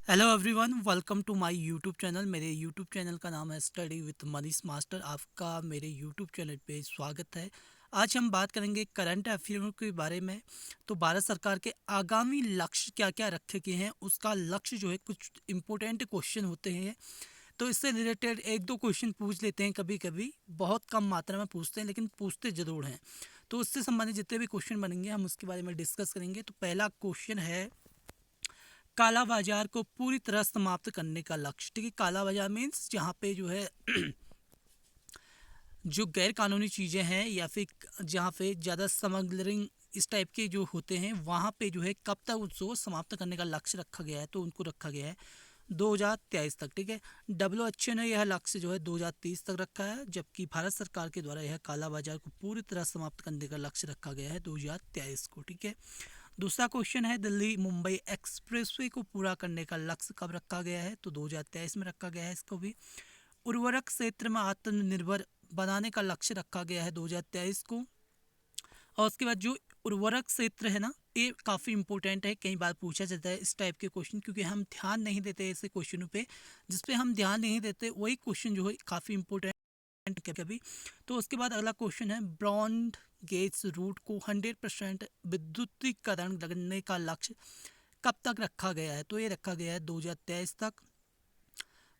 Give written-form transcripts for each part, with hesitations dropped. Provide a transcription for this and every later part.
Hello everyone, welcome to my YouTube channel. मेरे YouTube channel का नाम है स्टडी विथ मनीष मास्टर। आपका मेरे यूट्यूब चैनल पे स्वागत है। आज हम बात करेंगे करंट अफेयर के बारे में। तो भारत सरकार के आगामी लक्ष्य क्या क्या रखे गए हैं, उसका लक्ष्य जो है कुछ इम्पोर्टेंट क्वेश्चन होते हैं। तो इससे रिलेटेड एक दो क्वेश्चन पूछ लेते हैं, कभी कभी बहुत कम मात्रा में पूछते हैं लेकिन पूछते ज़रूर हैं। तो उससे संबंधित जितने भी क्वेश्चन बनेंगे हम उसके बारे में डिस्कस करेंगे। तो पहला क्वेश्चन है, काला बाजार को पूरी तरह समाप्त करने का लक्ष्य। ठीक है, काला बाजार मीन्स जहाँ पे जो है जो गैर कानूनी चीज़ें हैं या फिर जहाँ पे ज़्यादा स्मगलरिंग इस टाइप के जो होते हैं, वहाँ पे जो है कब तक उसको समाप्त करने का लक्ष्य रखा गया है। तो उनको रखा गया है 2023 तक। ठीक है, WHO ने यह लक्ष्य जो है 2030 तक रखा है, जबकि भारत सरकार के द्वारा यह काला बाजार को पूरी तरह समाप्त करने का लक्ष्य रखा गया है 2023 को। ठीक है, दूसरा क्वेश्चन है, दिल्ली मुंबई एक्सप्रेसवे को पूरा करने का लक्ष्य कब रखा गया है। तो 2023 में रखा गया है इसको भी। उर्वरक क्षेत्र में आत्मनिर्भर बनाने का लक्ष्य रखा गया है 2023 को। और उसके बाद जो उर्वरक क्षेत्र है ना, ये काफ़ी इंपॉर्टेंट है, कई बार पूछा जाता है इस टाइप के क्वेश्चन, क्योंकि हम ध्यान नहीं देते ऐसे क्वेश्चनों पे। जिस पे हम ध्यान नहीं देते वही क्वेश्चन जो है काफ़ी इंपॉर्टेंट कभी। तो उसके बाद अगला क्वेश्चन है, ब्रॉड गेज रूट को 100% विद्युतीकरण करने का लक्ष्य कब तक रखा गया है। तो ये रखा गया है 2023 तक।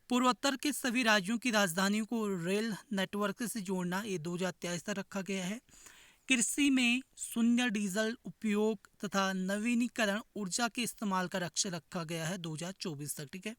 पूर्वोत्तर के सभी राज्यों की राजधानियों को रेल नेटवर्क से जोड़ना, ये 2023 तक रखा गया है। कृषि में शून्य डीजल उपयोग तथा नवीनीकरण ऊर्जा के इस्तेमाल का लक्ष्य रखा गया है 2024 तक। ठीक है,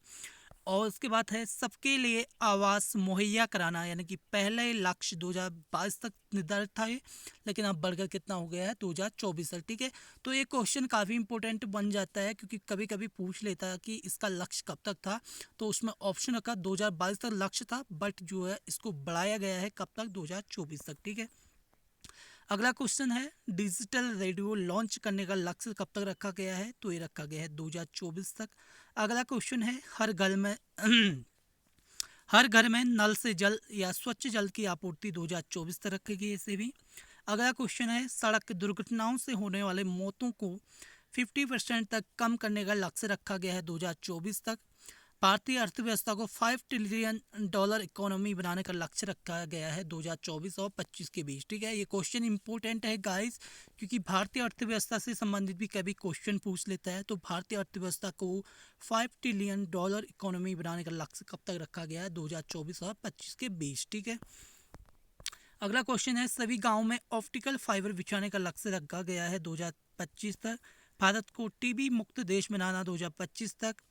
और उसके बाद है, सबके लिए आवास मुहैया कराना, यानी कि पहले लक्ष्य 2022 तक निर्धारित था ये, लेकिन अब बढ़कर कितना हो गया है 2024 तक। ठीक है, तो ये क्वेश्चन काफ़ी इंपॉर्टेंट बन जाता है, क्योंकि कभी कभी पूछ लेता है कि इसका लक्ष्य कब तक था। तो उसमें ऑप्शन रखा 2022 तक लक्ष्य था, बट जो है इसको बढ़ाया गया है कब तक, 2024 तक। ठीक है, अगला क्वेश्चन है, डिजिटल रेडियो लॉन्च करने का लक्ष्य कब तक रखा गया है। तो ये रखा गया है 2024 तक। अगला क्वेश्चन है, हर घर में हर घर में नल से जल या स्वच्छ जल की आपूर्ति 2024 तक रखेगी इसे भी। अगला क्वेश्चन है, सड़क दुर्घटनाओं से होने वाले मौतों को 50% तक कम करने का लक्ष्य रखा गया है 2024 तक। भारतीय अर्थव्यवस्था को $5 ट्रिलियन इकोनॉमी बनाने का लक्ष्य रखा गया है 2024 और 25 के बीच। ठीक है, ये क्वेश्चन इंपॉर्टेंट है गाइस, क्योंकि भारतीय अर्थव्यवस्था से संबंधित भी कभी क्वेश्चन पूछ लेता है। तो भारतीय अर्थव्यवस्था को $5 ट्रिलियन इकोनॉमी बनाने का लक्ष्य कब तक रखा गया है, 2024 और 25 के बीच। ठीक है, अगला क्वेश्चन है, सभी गाँव में ऑप्टिकल फाइबर बिछाने का लक्ष्य रखा गया है 2025 तक। भारत को टीबी मुक्त देश बनाना 2025 तक।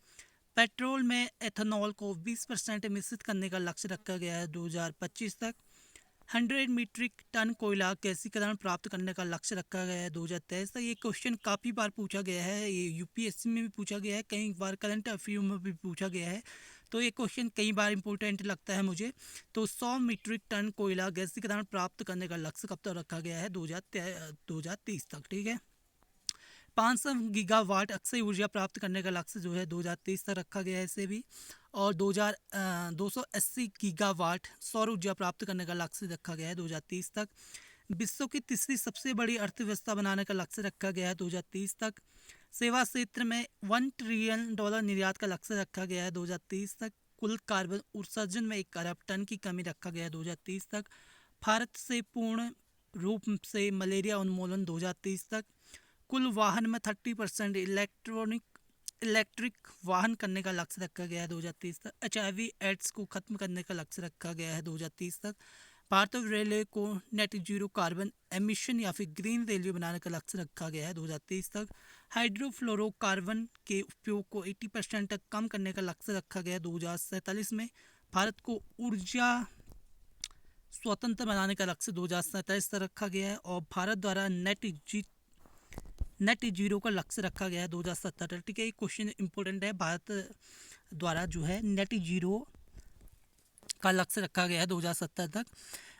पेट्रोल में एथेनॉल को 20% मिश्रित करने का लक्ष्य रखा गया है 2025 तक। 100 मीट्रिक टन कोयला गैसीकरण प्राप्त करने का लक्ष्य रखा गया है 2023 तक। ये क्वेश्चन काफ़ी बार पूछा गया है, ये यूपीएससी में भी पूछा गया है, कई बार करंट अफेयर में भी पूछा गया है। तो ये क्वेश्चन कई बार इंपॉर्टेंट लगता है मुझे। तो 100 मीट्रिक टन कोयला गैसीकरण प्राप्त करने का लक्ष्य कब तक रखा गया है, 2030 तक। ठीक है, 500 गीगावाट अक्षय ऊर्जा प्राप्त करने का लक्ष्य जो है 2023 तक रखा गया है इसे भी। और 280 गीगावाट सौर ऊर्जा प्राप्त करने का लक्ष्य रखा गया है 2030 तक। विश्व की तीसरी सबसे बड़ी अर्थव्यवस्था बनाने का लक्ष्य रखा गया है 2030 तक। सेवा क्षेत्र में $1 ट्रिलियन निर्यात का लक्ष्य रखा गया है 2030 तक। कुल कार्बन उत्सर्जन में 1 अरब टन की कमी रखा गया है 2030 तक। भारत से पूर्ण रूप से मलेरिया उन्मूलन 2030 तक। कुल वाहन में 30% इलेक्ट्रिक वाहन करने का लक्ष्य रखा गया है 2030 तक। HIV एड्स को खत्म करने का लक्ष्य रखा गया है 2030 तक। भारतीय रेलवे को नेट जीरो कार्बन एमिशन या फिर ग्रीन रेलवे बनाने का लक्ष्य रखा गया है 2030 तक। हाइड्रोफ्लोरोकार्बन के उपयोग को 80% तक कम करने का लक्ष्य रखा गया है 2047 में। भारत को ऊर्जा स्वतंत्र बनाने का लक्ष्य 2047 तक रखा गया है। और भारत द्वारा नेट जीरो का लक्ष्य रखा गया है 2070 तक। ठीक है, ये क्वेश्चन इंपॉर्टेंट है, भारत द्वारा जो है नेट जीरो का लक्ष्य रखा गया है 2070 तक।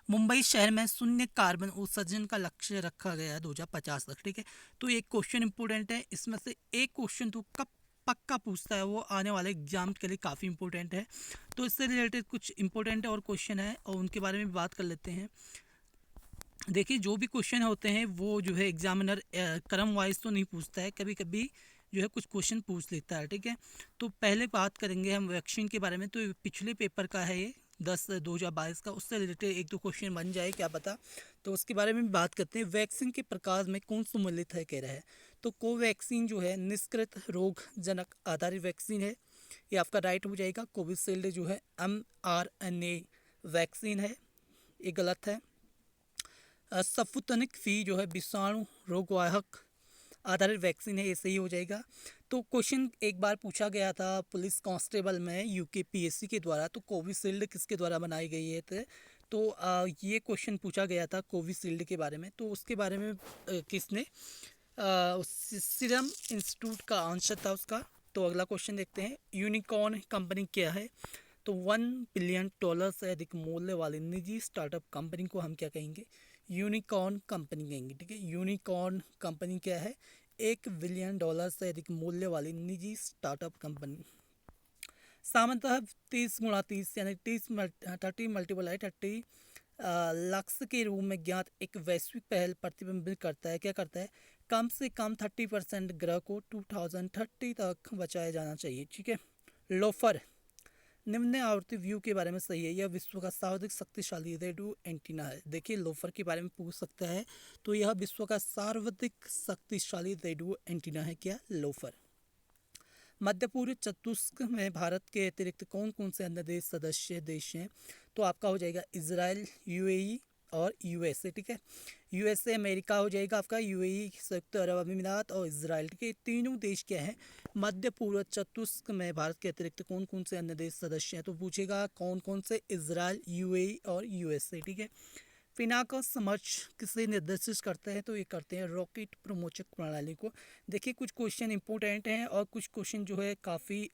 मुंबई शहर में शून्य कार्बन उत्सर्जन का लक्ष्य रखा गया है 2050 तक। ठीक है, तो ये क्वेश्चन इंपॉर्टेंट है, इसमें से एक क्वेश्चन तो कब पक्का पूछता है, वो आने वाले एग्जाम के लिए काफ़ी इंपॉर्टेंट है। तो इससे रिलेटेड कुछ इंपॉर्टेंट और क्वेश्चन है और उनके बारे में भी बात कर लेते हैं। देखिए, जो भी क्वेश्चन होते हैं वो जो है एग्जामिनर क्रम वाइज तो नहीं पूछता है, कभी कभी जो है कुछ क्वेश्चन पूछ लेता है, ठीक है। तो पहले बात करेंगे हम वैक्सीन के बारे में। तो पिछले पेपर का है ये 10/2022 का, उससे रिलेटेड एक दो क्वेश्चन बन जाए क्या पता। तो उसके बारे में भी बात करते हैं। वैक्सीन के प्रकार में कौन सम्मिलित है कह रहा है। तो कोवैक्सीन जो है निष्कृत रोग जनक आधारित वैक्सीन है, ये आपका राइट हो जाएगा। कोविशील्ड जो है mRNA वैक्सीन है, ये गलत है। स्पुतनिक वी जो है विषाणु रोगवाहक आधारित वैक्सीन है, ये सही हो जाएगा। तो क्वेश्चन एक बार पूछा गया था पुलिस कांस्टेबल में यूकेपीएससी के द्वारा, तो कोविशील्ड किसके द्वारा बनाई गई है तो ये क्वेश्चन पूछा गया था कोविशील्ड के बारे में। तो उसके बारे में किसने सीरम इंस्टीट्यूट का आंसर था उसका। तो अगला क्वेश्चन देखते हैं। यूनिकॉर्न कंपनी क्या है। तो $1 बिलियन से अधिक मूल्य वाली निजी स्टार्टअप कंपनी को हम क्या कहेंगे, यूनिकॉर्न कंपनी कहेंगे, ठीक है। यूनिकॉर्न कंपनी क्या है, $1 बिलियन से अधिक मूल्य वाली निजी स्टार्टअप कंपनी। सामान्यतः 30x30 यानी 30 × 30 लक्ष्य के रूप में ज्ञात एक वैश्विक पहल प्रतिबिंबित करता है। क्या करता है, कम से कम 30% ग्रह को 2030 तक बचाया जाना चाहिए, ठीक है। लोफर निम्न आवृत्ति व्यू के बारे में सही है, यह विश्व का सर्वाधिक शक्तिशाली रेडियो एंटीना है। देखिए लोफर के बारे में पूछ सकता है, तो यह विश्व का सर्वाधिक शक्तिशाली रेडियो एंटीना है, क्या, लोफर। मध्य पूर्व चतुष्क में भारत के अतिरिक्त कौन कौन से अन्य देश सदस्य देश हैं। तो आपका हो जाएगा इजराइल, यूएई और यूएसए, ठीक है। यूएसए अमेरिका हो जाएगा आपका, यूएई संयुक्त अरब अमीरात और इजराइल, ठीक है। तीनों देश क्या हैं मध्य पूर्व चतुष्क में भारत के अतिरिक्त कौन कौन से अन्य देश सदस्य हैं। तो पूछेगा कौन कौन से, इजराइल, यूएई और यूएसए, ठीक है। पिनाका समर्च किसे निर्देशित करते हैं। तो ये करते हैं रॉकेट प्रमोचक प्रणाली को। देखिए कुछ क्वेश्चन इंपॉर्टेंट हैं और कुछ क्वेश्चन जो है काफ़ी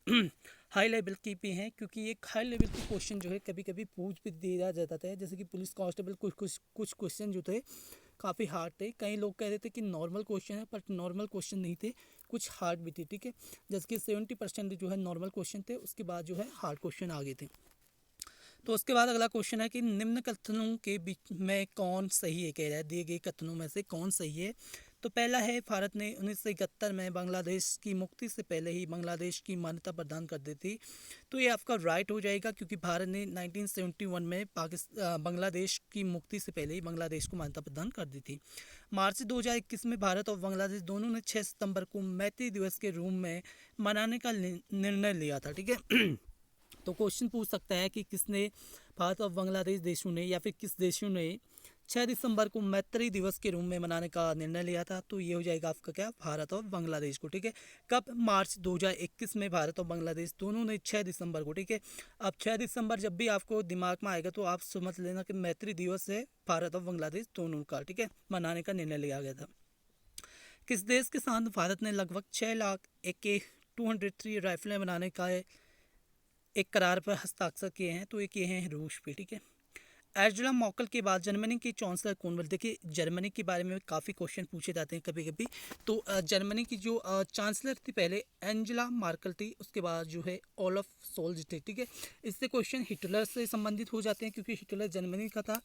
हाई लेवल की भी हैं, क्योंकि एक हाई लेवल के क्वेश्चन जो है कभी कभी पूछ भी दिया जाता है। जैसे कि पुलिस कांस्टेबल कुछ क्वेश्चन जो थे काफ़ी हार्ड थे। कई लोग कह रहे थे कि नॉर्मल क्वेश्चन है, बट नॉर्मल क्वेश्चन नहीं थे, कुछ हार्ड भी थे, ठीक है। जैसे कि 70% जो है नॉर्मल क्वेश्चन थे, उसके बाद जो है हार्ड क्वेश्चन आ गए थे। तो उसके बाद अगला क्वेश्चन है कि निम्न कथनों के बीच में कौन सही है कह रहा है, दिए गए कथनों में से कौन सही है। तो पहला है भारत ने 1971 में बांग्लादेश की मुक्ति से पहले ही बांग्लादेश की मान्यता प्रदान कर दी थी। तो ये आपका राइट हो जाएगा, क्योंकि भारत ने 1971 में बांग्लादेश की मुक्ति से पहले ही बांग्लादेश को मान्यता प्रदान कर दी थी। मार्च 2021 में भारत और बांग्लादेश दोनों ने 6 सितंबर को मैत्री दिवस के रूप में मनाने का निर्णय लिया था, ठीक है। तो क्वेश्चन पूछ सकता है कि किसने, भारत और बांग्लादेश देशों ने या फिर किस देशों ने 6 दिसंबर को मैत्री दिवस के रूप में मनाने का निर्णय लिया था। तो ये हो जाएगा आपका क्या, भारत और बांग्लादेश को, ठीक है। कब, मार्च 2021 में भारत और बांग्लादेश दोनों ने 6 दिसंबर को, ठीक है। अब 6 दिसंबर जब भी आपको दिमाग में आएगा तो आप समझ लेना कि मैत्री दिवस है भारत और बांग्लादेश दोनों का, ठीक है, मनाने का निर्णय लिया गया था। किस देश के साथ भारत ने लगभग 6 लाख AK-203 राइफलें बनाने का एक करार पर हस्ताक्षर किए हैं। तो एक ये हैं रूस पे, ठीक है। एंजेला मर्केल के बाद जर्मनी की चांसलर कौन बने। देखिए जर्मनी के बारे में काफ़ी क्वेश्चन पूछे जाते हैं कभी कभी। तो जर्मनी की जो चांसलर थी पहले एंजेला मर्केल थी, उसके बाद जो है ओलफ सोल्ज थे, ठीक है। इससे क्वेश्चन हिटलर से संबंधित हो जाते हैं, क्योंकि हिटलर जर्मनी का था।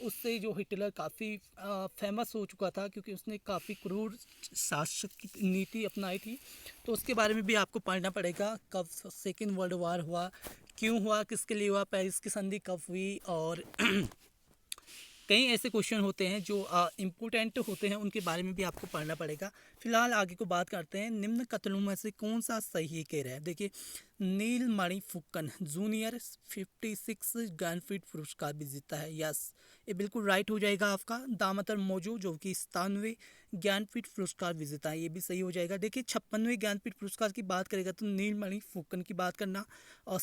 उससे जो हिटलर काफ़ी फेमस हो चुका था, क्योंकि उसने काफ़ी क्रूर शासक की नीति अपनाई थी। तो उसके बारे में भी आपको पढ़ना पड़ेगा, कब सेकेंड वर्ल्ड वार हुआ, क्यों हुआ, किसके लिए हुआ, पेरिस की संधि कब हुई, और कई ऐसे क्वेश्चन होते हैं जो इम्पोर्टेंट होते हैं, उनके बारे में भी आपको पढ़ना पड़ेगा। फिलहाल आगे को बात करते हैं। निम्न कथनों में से कौन सा सही कह रहा है। देखिए नीलमणि फुक्कन जूनियर 56 ज्ञानपीठ पुरस्कार भी जीता है, यस, ये बिल्कुल राइट हो जाएगा आपका। दामोदर मौजो जो कि 97 ज्ञानपीठ पुरस्कार विजेता है, ये भी सही हो जाएगा। देखिए 56वें ज्ञानपीठ पुरस्कार की बात करेगा तो नीलमणि फुक्कन की बात करना, और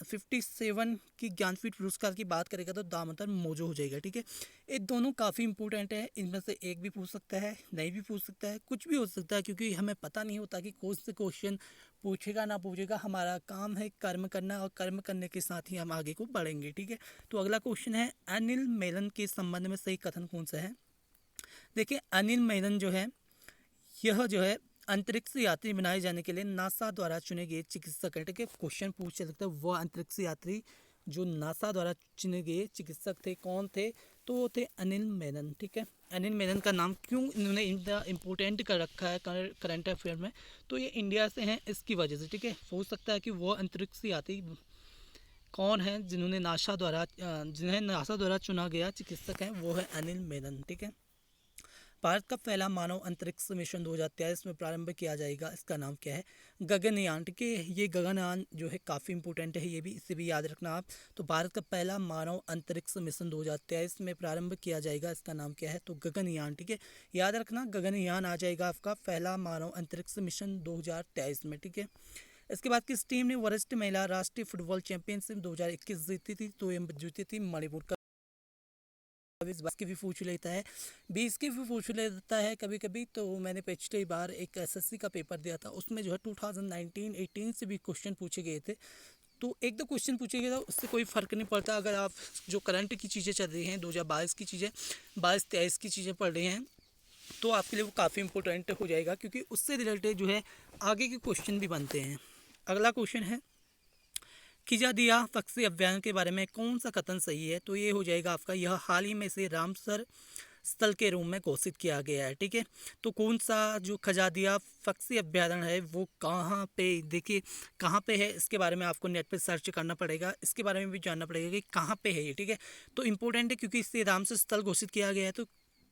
57 की ज्ञानपीठ पुरस्कार की बात करेगा तो दामोदर मौजो हो जाएगा, ठीक है। ये दोनों काफ़ी इंपॉर्टेंट है, इनमें से एक भी पूछ सकता है, नहीं भी पूछ सकता है, कुछ भी हो सकता है, क्योंकि हमें पता नहीं होता कि कौन से क्वेश्चन पूछेगा ना पूछेगा। हमारा काम है कर्म करना, और कर्म करने के साथ ही हम आगे को बढ़ेंगे, ठीक है। तो अगला क्वेश्चन है अनिल मेनन के संबंध में सही कथन कौन सा है। देखिए अनिल मेनन जो है, यह जो है अंतरिक्ष यात्री बनाए जाने के लिए नासा द्वारा चुने गए चिकित्सक है, ठीक है। क्वेश्चन पूछ सकता है वह अंतरिक्ष यात्री जो नासा द्वारा चुने गए चिकित्सक थे कौन थे। तो वो थे अनिल मेनन। ठीक है, अनिल मेनन का नाम क्यों इन्होंने इम्पोर्टेंट कर रखा है करंट अफेयर में, तो ये इंडिया से हैं इसकी वजह से। ठीक है, हो सकता है कि वो अंतरिक्ष यात्री कौन है जिन्हें नासा द्वारा चुना गया चिकित्सक है, वो है अनिल मेनन। ठीक है, भारत का पहला मानव अंतरिक्ष मिशन 2023 में प्रारंभ किया जाएगा, इसका नाम क्या है? गगनयान। ठीक है, ये गगनयान जो है काफ़ी इंपॉर्टेंट है, ये भी इसे भी याद रखना आप। तो भारत का पहला मानव अंतरिक्ष मिशन 2023 में प्रारंभ किया जाएगा, इसका नाम क्या है? तो गगनयान। ठीक है, याद रखना गगनयान आ जाएगा आपका पहला मानव अंतरिक्ष मिशन 2023 में। ठीक है, इसके बाद किस टीम ने वरिष्ठ महिला राष्ट्रीय फुटबॉल चैंपियनशिप 2021 जीती थी? तो ये जीती थी मणिपुर का। 20 के भी पूछ लेता है, 20 के भी पूछ लेता है कभी कभी। तो मैंने पिछली बार एक एसएससी का पेपर दिया था, उसमें जो है 2019-18 से भी क्वेश्चन पूछे गए थे। तो एक दो क्वेश्चन पूछे गए था, उससे कोई फ़र्क नहीं पड़ता। अगर आप जो करंट की चीज़ें चल रही हैं 2022 की चीज़ें, 22-23 की चीज़ें पढ़ रहे हैं, तो आपके लिए वो काफ़ी इंपॉर्टेंट हो जाएगा, क्योंकि उससे रिलेटेड जो है आगे के क्वेश्चन भी बनते हैं। अगला क्वेश्चन है, खिजादिया पक्षी अभ्यारण्य के बारे में कौन सा कथन सही है? तो ये हो जाएगा आपका, यह हाल ही में से रामसर स्थल के रूप में घोषित किया गया है। ठीक है, तो कौन सा जो खजादिया पक्षी अभ्यारण्य है वो कहाँ पे, देखिए कहाँ पे है, इसके बारे में आपको नेट पे सर्च करना पड़ेगा, इसके बारे में भी जानना पड़ेगा कि कहाँ पे है ये। ठीक है, तो इम्पोर्टेंट है, क्योंकि इससे रामसर स्थल घोषित किया गया है, तो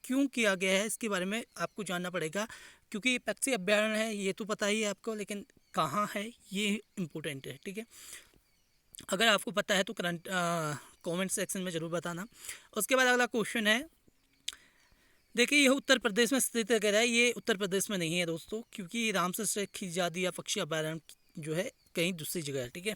क्यों किया गया है इसके बारे में आपको जानना पड़ेगा, क्योंकि ये पक्षी अभ्यारण्य है ये तो पता ही है आपको, लेकिन कहाँ है ये इम्पोर्टेंट है। ठीक है, अगर आपको पता है तो करंट कमेंट सेक्शन में ज़रूर बताना। उसके बाद अगला क्वेश्चन है, देखिए यह उत्तर प्रदेश में स्थित कह रहा है, ये उत्तर प्रदेश में नहीं है दोस्तों, क्योंकि रामसर से खिजादिया पक्षी अभ्यारण्य जो है कहीं दूसरी जगह है। ठीक है,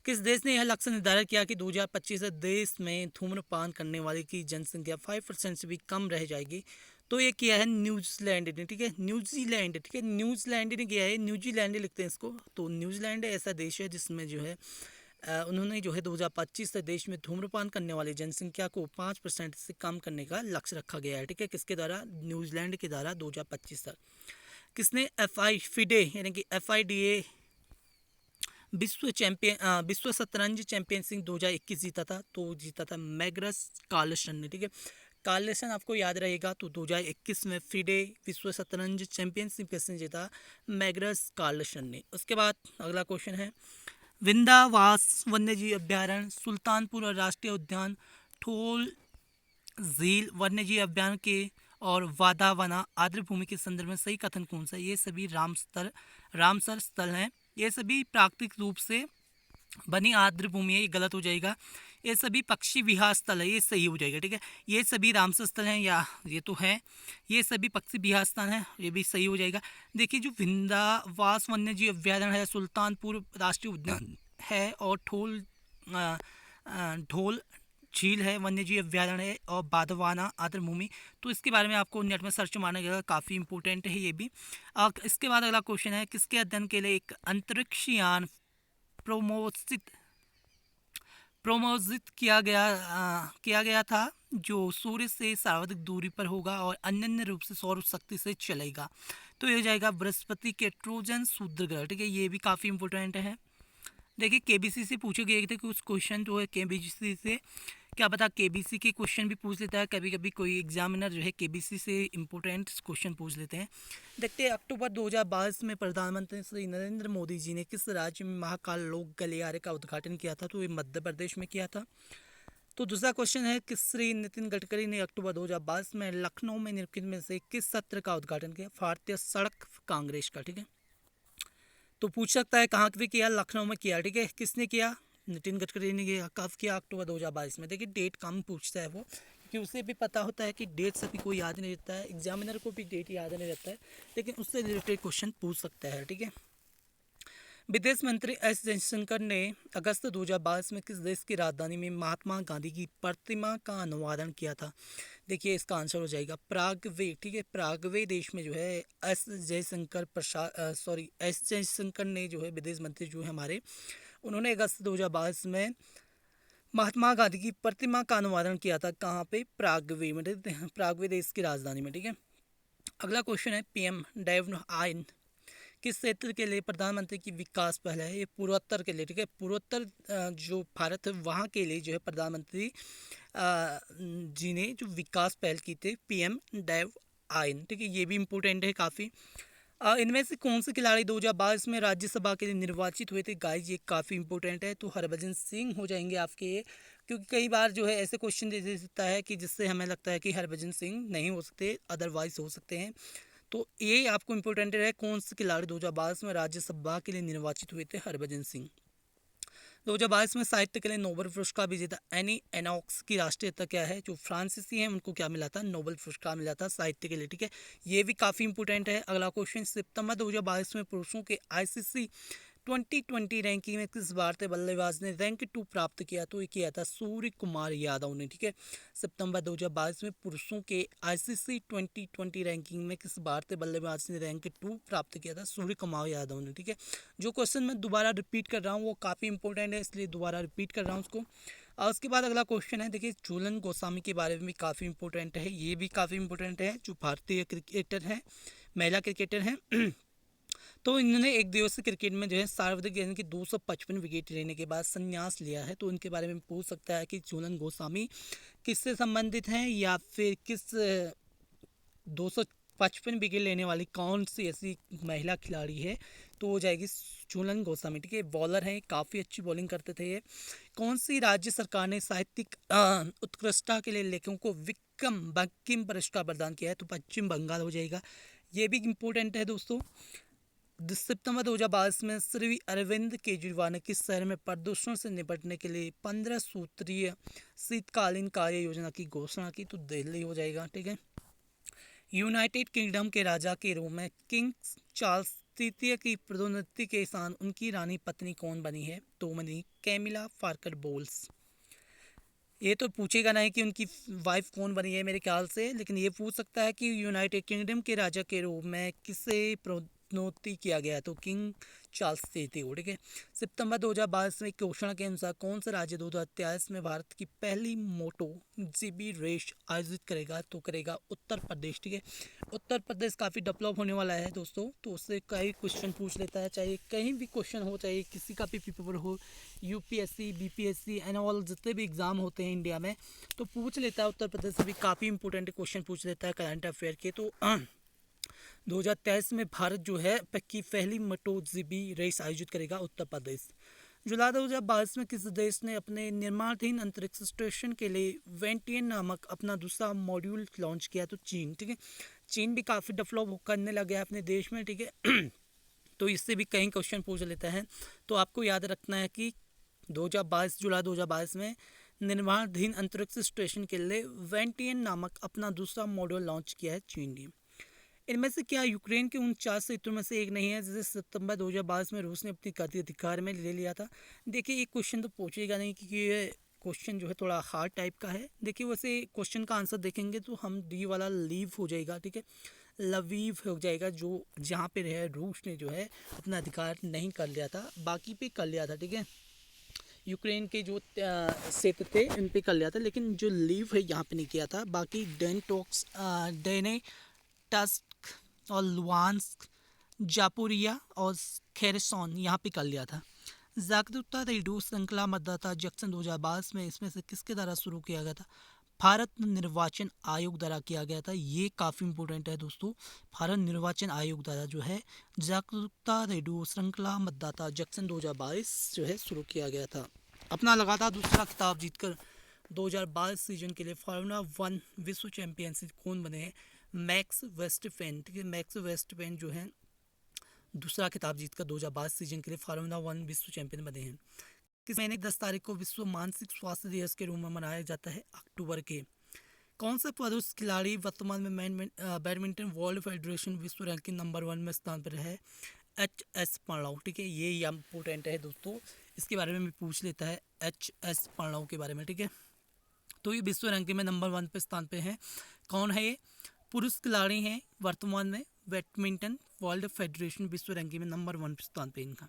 किस देश ने यह लक्ष्य निर्धारित किया कि 2025 से देश में धूम्रपान करने वाले की जनसंख्या 5% से भी कम रह जाएगी? तो ये किया है न्यूजीलैंड ने। ठीक है, न्यूजीलैंड। ठीक है, न्यूजीलैंड ने किया है, न्यूजीलैंड लिखते हैं इसको। तो न्यूजीलैंड ऐसा देश है जिसमें जो है उन्होंने जो है 2025 से देश में धूम्रपान करने वाली जनसंख्या को 5% से कम करने का लक्ष्य रखा गया है। ठीक है, किसके द्वारा? न्यूजीलैंड के द्वारा 2025 तक। किसने FIDE यानी कि FIDE विश्व शतरंज चैंपियनशिप 2021 जीता था? तो जीता था मैग्नस कार्लसन ने। ठीक है, कार्लसन आपको याद रहेगा। तो 2021 में FIDE विश्व शतरंज चैंपियनशिप किसने जीता? मैग्नस कार्लसन ने। उसके बाद अगला क्वेश्चन है, विंध्यावास वन्यजीव अभ्यारण्य, सुल्तानपुर राष्ट्रीय उद्यान, ठोल झील वन्यजीव अभ्यारण्य के और वादावना आर्द्रभूमि के संदर्भ में सही कथन कौन सा है? ये सभी रामसर स्थल हैं, ये सभी प्राकृतिक रूप से बनी आर्द्रभूमि है, ये गलत हो जाएगा। ये सभी पक्षी विहार स्थल है, ये सही हो जाएगा। ठीक है, ये सभी रामसर स्थल हैं, या ये तो है, ये सभी पक्षी विहार स्थल हैं, ये भी सही हो जाएगा। देखिए जो विंध्यावास वन्यजीव अभ्यारण्य है, सुल्तानपुर राष्ट्रीय उद्यान है, और ढोल झील है, वन्यजीव अभ्यारण्य है, और बाधवाना आर्द्रभूमि। तो इसके बारे में आपको नेट में सर्च मारना जाएगा, काफ़ी इंपॉर्टेंट है ये भी। इसके बाद अगला क्वेश्चन है, किसके अध्ययन के लिए एक अंतरिक्ष यान प्रोमोजित किया गया था, जो सूर्य से सर्वाधिक दूरी पर होगा और अनन्य रूप से सौर शक्ति से चलेगा? तो ये हो जाएगा बृहस्पति के ट्रोजन शूद्र ग्रह। ठीक है, ये भी काफ़ी इंपॉर्टेंट है। देखिए केबीसी से पूछे गए थे कुछ क्वेश्चन, जो है केबीसी से, क्या पता केबीसी के क्वेश्चन भी पूछ लेता है कभी कभी कोई एग्जामिनर, जो है केबीसी से इम्पोर्टेंट क्वेश्चन पूछ लेते हैं। देखते हैं, अक्टूबर 2022 में प्रधानमंत्री श्री नरेंद्र मोदी जी ने किस राज्य में महाकाल लोक गलियारे का उद्घाटन किया था? तो ये मध्य प्रदेश में किया था। तो दूसरा क्वेश्चन है, किस श्री नितिन गडकरी ने अक्टूबर 2022 में लखनऊ में निम्नलिखित में से किस सत्र का उद्घाटन किया? भारतीय सड़क कांग्रेस का। ठीक है, तो पूछ सकता है कहाँ पे किया? लखनऊ में किया। ठीक है, किसने किया? नितिन गडकरी ने किया। कब किया? अक्टूबर 2022 में। देखिए डेट कम पूछता है वो, क्योंकि उसे भी पता होता है कि डेट सभी को याद नहीं रहता है, एग्जामिनर को भी डेट याद नहीं रहता है, लेकिन उससे रिलेटेड क्वेश्चन पूछ सकता है। ठीक है, विदेश मंत्री एस जयशंकर ने अगस्त 2022 में किस देश की राजधानी में महात्मा गांधी की प्रतिमा का अनावरण किया था? देखिए इसका आंसर हो जाएगा प्रागवे। ठीक है, प्रागवे देश में जो है एस जयशंकर ने जो है विदेश मंत्री जो है हमारे, उन्होंने अगस्त 2022 में महात्मा गांधी की प्रतिमा का अनावरण किया था। कहाँ पे? प्रागवे में, प्रागवे देश की राजधानी में। ठीक है, अगला क्वेश्चन है, PM डेव आइन किस क्षेत्र के लिए प्रधानमंत्री की विकास पहल है? ये पूर्वोत्तर के लिए। ठीक है, पूर्वोत्तर जो भारत है वहाँ के लिए जो है प्रधानमंत्री जी ने जो विकास पहल की थी पीएम डेव आइन, ठीक है, ये भी इम्पोर्टेंट है काफ़ी। इनमें से कौन से खिलाड़ी 2022 में राज्यसभा के लिए निर्वाचित हुए थे गाइस, ये काफ़ी इंपॉर्टेंट है। तो हरभजन सिंह हो जाएंगे आपके ये, क्योंकि कई बार जो है ऐसे क्वेश्चन दे सकता है कि जिससे हमें लगता है कि हरभजन सिंह नहीं हो सकते, अदरवाइज हो सकते हैं। तो ये आपको इम्पोर्टेंट है, कौन से खिलाड़ी 2022 में राज्यसभा के लिए निर्वाचित हुए थे, हरभजन सिंह। 2022 में साहित्य के लिए नोबेल पुरस्कार विजेता एनी एनॉक्स की राष्ट्रीयता क्या है, जो फ्रांसीसी हैं उनको क्या मिला था, नोबेल पुरस्कार मिला था साहित्य के लिए, ठीक है, ये भी काफ़ी इंपॉर्टेंट है। अगला क्वेश्चन, सितंबर 2022 में पुरुषों के आईसीसी 2020 रैंकिंग में किस भारतीय बल्लेबाज ने रैंक 2 प्राप्त किया, तो ये किया था सूर्य कुमार यादव ने, ठीक है। सितंबर 2022 में पुरुषों के आईसीसी 2020 रैंकिंग में किस भारतीय बल्लेबाज ने रैंक 2 प्राप्त किया था, सूर्य कुमार यादव ने, ठीक है। जो क्वेश्चन मैं दोबारा रिपीट कर रहा हूँ वो काफ़ी इंपॉर्टेंट है, इसलिए दोबारा रिपीट कर रहा हूँ उसको। और उसके बाद अगला क्वेश्चन है, देखिए झूलन गोस्वामी के बारे में भी काफ़ी इंपॉर्टेंट है, ये भी काफ़ी इंपॉर्टेंट है, जो भारतीय क्रिकेटर हैं, महिला क्रिकेटर हैं। तो इन्होंने एक दिवसीय क्रिकेट में जो है सर्वाधिक यानी कि 255 विकेट लेने के बाद संन्यास लिया है। तो उनके बारे में पूछ सकता है कि झूलन गोस्वामी किससे संबंधित हैं, या फिर किस 255 विकेट लेने वाली कौन सी ऐसी महिला खिलाड़ी है, तो हो जाएगी झूलन गोस्वामी, ठीक है। बॉलर हैं, काफ़ी अच्छी बॉलिंग करते थे ये। कौन सी राज्य सरकार ने साहित्यिक उत्कृष्टता के लिए लेखकों को विक्रम बंकिम पुरस्कार प्रदान किया है, तो पश्चिम बंगाल हो जाएगा। ये भी इम्पोर्टेंट है दोस्तों। सितंबर 2022 में श्री अरविंद केजरीवाल ने किस शहर में प्रदूषण से निपटने के लिए 15 सूत्रीय शीतकालीन कार्य योजना की घोषणा की, तो दिल्ली हो जाएगा, ठीक है। यूनाइटेड किंगडम के राजा के रूप में किंग चार्ल्स तृतीय की पदोन्नति के साथ उनकी रानी पत्नी कौन बनी है, तो बनी कैमिला पार्कर बोल्स। ये तो पूछेगा नहीं कि उनकी वाइफ कौन बनी है मेरे ख्याल से, लेकिन ये पूछ सकता है कि यूनाइटेड किंगडम के राजा के रूप में किसे प्रोन्नति किया गया, तो किंग चार्ल्स तृतीय को, ठीक है। सितंबर 2022 में घोषणा के अनुसार कौन सा राज्य 2023 में भारत की पहली मोटो जीबी रेस आयोजित करेगा, तो करेगा उत्तर प्रदेश, ठीक है। उत्तर प्रदेश काफ़ी डेवलप होने वाला है दोस्तों, तो उससे कई क्वेश्चन पूछ लेता है, चाहे कहीं भी क्वेश्चन हो, चाहे किसी का भी पेपर हो, यूपीएससी बीपीएससी एंड ऑल जितने भी एग्ज़ाम होते हैं इंडिया में, तो पूछ लेता है। उत्तर प्रदेश से भी काफ़ी इंपॉर्टेंट क्वेश्चन पूछ लेता है करंट अफेयर के। तो 2023 में भारत जो है की पहली मोटो जीबी रेस आयोजित करेगा उत्तर प्रदेश। जुलाई 2022 में किस देश ने अपने निर्माणाधीन अंतरिक्ष स्टेशन के लिए वेंटियन नामक अपना दूसरा मॉड्यूल लॉन्च किया, तो चीन, ठीक है। चीन भी काफ़ी डेवलप करने लग गया है अपने देश में, ठीक है। तो इससे भी कई क्वेश्चन पूछ लेता है। तो आपको याद रखना है कि 2022 जुलाई 2022 में निर्माणाधीन अंतरिक्ष स्टेशन के लिए वेंटियन नामक अपना दूसरा मॉड्यूल लॉन्च किया है चीन ने। इनमें से क्या यूक्रेन के उन 4 क्षेत्रों में से एक नहीं है जिसे सितंबर 2022 में रूस ने अपनी कथित अधिकार में ले लिया था। देखिए ये क्वेश्चन तो पूछेगा नहीं, क्योंकि ये क्वेश्चन जो है थोड़ा हार्ड टाइप का है। देखिए वैसे क्वेश्चन का आंसर देखेंगे तो हम डी वाला लीव हो जाएगा, ठीक है, लवीव हो जाएगा, जो जहाँ पे रहे रूस ने जो है अपना अधिकार नहीं कर लिया था, बाकी पे कर लिया था, ठीक है। यूक्रेन के जो क्षेत्र थे इन पे कर लिया था, लेकिन जो लीव है यहाँ पे नहीं किया था। बाकी डेनेटस्क और लुहांस्क, जापोरिया और खेरसोन यहाँ पे कर लिया था। जागरूकता रेडियो श्रृंखला मतदाता जंक्शन 2022 में इसमें से किसके द्वारा शुरू किया गया था, भारत निर्वाचन आयोग द्वारा किया गया था। ये काफ़ी इंपॉर्टेंट है दोस्तों, भारत निर्वाचन आयोग द्वारा जो है जागरूकता रेडियो श्रृंखला मतदाता जंक्शन 2022 जो है शुरू किया गया था। अपना लगातार दूसरा खिताब जीतकर 2022 सीजन के लिए फार्मूला 1 विश्व चैंपियनशिप कौन बने हैं, मैक्स वेस्टफेन, ठीक है। मैक्स वेस्टफेन जो है दूसरा खिताब जीतकर 2022 सीजन के लिए फार्मूला 1 विश्व चैंपियन बने हैं। किस महीने 10 तारीख को विश्व मानसिक स्वास्थ्य दिवस के रूप में मनाया जाता है, अक्टूबर के। कौन सा पुरुष खिलाड़ी वर्तमान में बैडमिंटन वर्ल्ड फेडरेशन विश्व रैंकिंग नंबर 1 में स्थान पर है, HS प्रणव, ठीक है। ये इम्पोर्टेंट है दोस्तों, इसके बारे में भी पूछ लेता है HS प्रणव के बारे में, ठीक है। तो ये विश्व रैंकिंग में नंबर 1 पे स्थान पे है। कौन है ये, पुरुष खिलाड़ी हैं वर्तमान में बैडमिंटन वर्ल्ड फेडरेशन विश्व रैंकिंग में नंबर 1 पे स्थान पे इनका।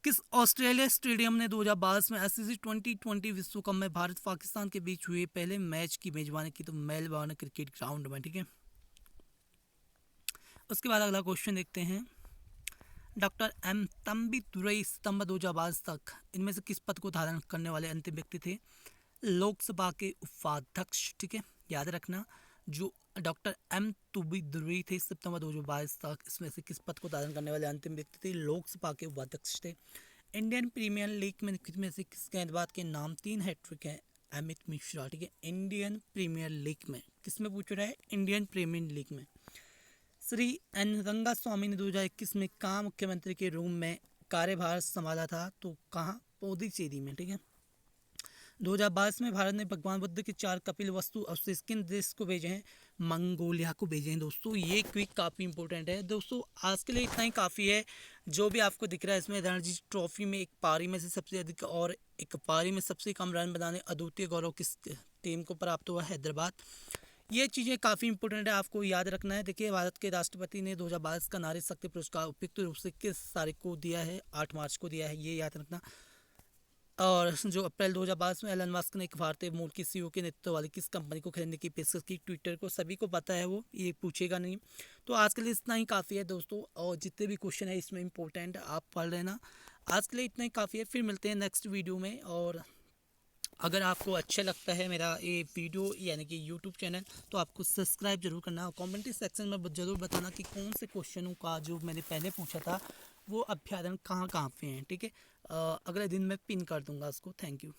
किस ऑस्ट्रेलिया स्टेडियम ने 2022 में ICC 2020 विश्व कप में भारत पाकिस्तान के बीच हुए पहले मैच की मेजबानी की, तो मेलबर्न क्रिकेट ग्राउंड में, ठीक है। उसके बाद अगला क्वेश्चन देखते हैं, डॉक्टर M तंबी दुरई सितंबर 2022 तक इनमें से किस पद को धारण करने वाले अंतिम व्यक्ति थे, लोकसभा के उपाध्यक्ष, ठीक है, याद रखना, जो डॉक्टर एम तुबिदुरी थे, सितंबर 2022 तक इसमें से किस पद को धारण करने वाले अंतिम व्यक्ति थे, लोकसभा के उपाध्यक्ष थे। इंडियन प्रीमियर लीग में से किस गेंदबाज के नाम 3 हैट्रिक हैं, अमित मिश्रा, ठीक है। इंडियन प्रीमियर लीग में किस में पूछ रहा है, इंडियन प्रीमियर लीग में। श्री एन रंगास्वामी ने 2021 में कहाँ मुख्यमंत्री के रूप में कार्यभार संभाला था, तो कहाँ, पुडुचेरी में, ठीक है। 2022 में भारत ने भगवान बुद्ध के 4 कपिल वस्तु अवशेष किन देश को भेजे हैं, मंगोलिया को भेजे हैं दोस्तों। ये क्विक काफ़ी इंपॉर्टेंट है दोस्तों। आज के लिए इतना ही काफ़ी है। जो भी आपको दिख रहा है इसमें रणजी ट्रॉफी में एक पारी में से सबसे अधिक और एक पारी में सबसे कम रन बनाने अद्वितीय गौरव किस टीम को प्राप्त हुआ, हैदराबाद। ये चीज़ें काफ़ी इंपॉर्टेंट है, आपको याद रखना है। देखिए, भारत के राष्ट्रपति ने 2022 का नारी शक्ति पुरस्कार उपयुक्त रूप से किस तारीख को दिया है, 8 मार्च को दिया है, ये याद रखना। और जो अप्रैल 2022 में एलन मस्क ने एक भारतीय मूल की सीईओ के नेतृत्व वाली किस कंपनी को खरीदने की पेशकश की, ट्विटर को, सभी को पता है, वो ये पूछेगा नहीं। तो आज के लिए इतना ही काफ़ी है दोस्तों, और जितने भी क्वेश्चन है इसमें इंपॉर्टेंट आप पढ़ लेना। आज के लिए इतना ही काफ़ी है, फिर मिलते हैं नेक्स्ट वीडियो में। और अगर आपको अच्छा लगता है मेरा ये वीडियो यानी कि यूट्यूब चैनल, तो आपको सब्सक्राइब जरूर करना और कमेंट सेक्शन में ज़रूर बताना कि कौन से क्वेश्चनों का जो मैंने पहले पूछा था वो अभ्यारण कहाँ कहाँ पे हैं, ठीक है। अगले दिन मैं पिन कर दूंगा उसको। Thank you.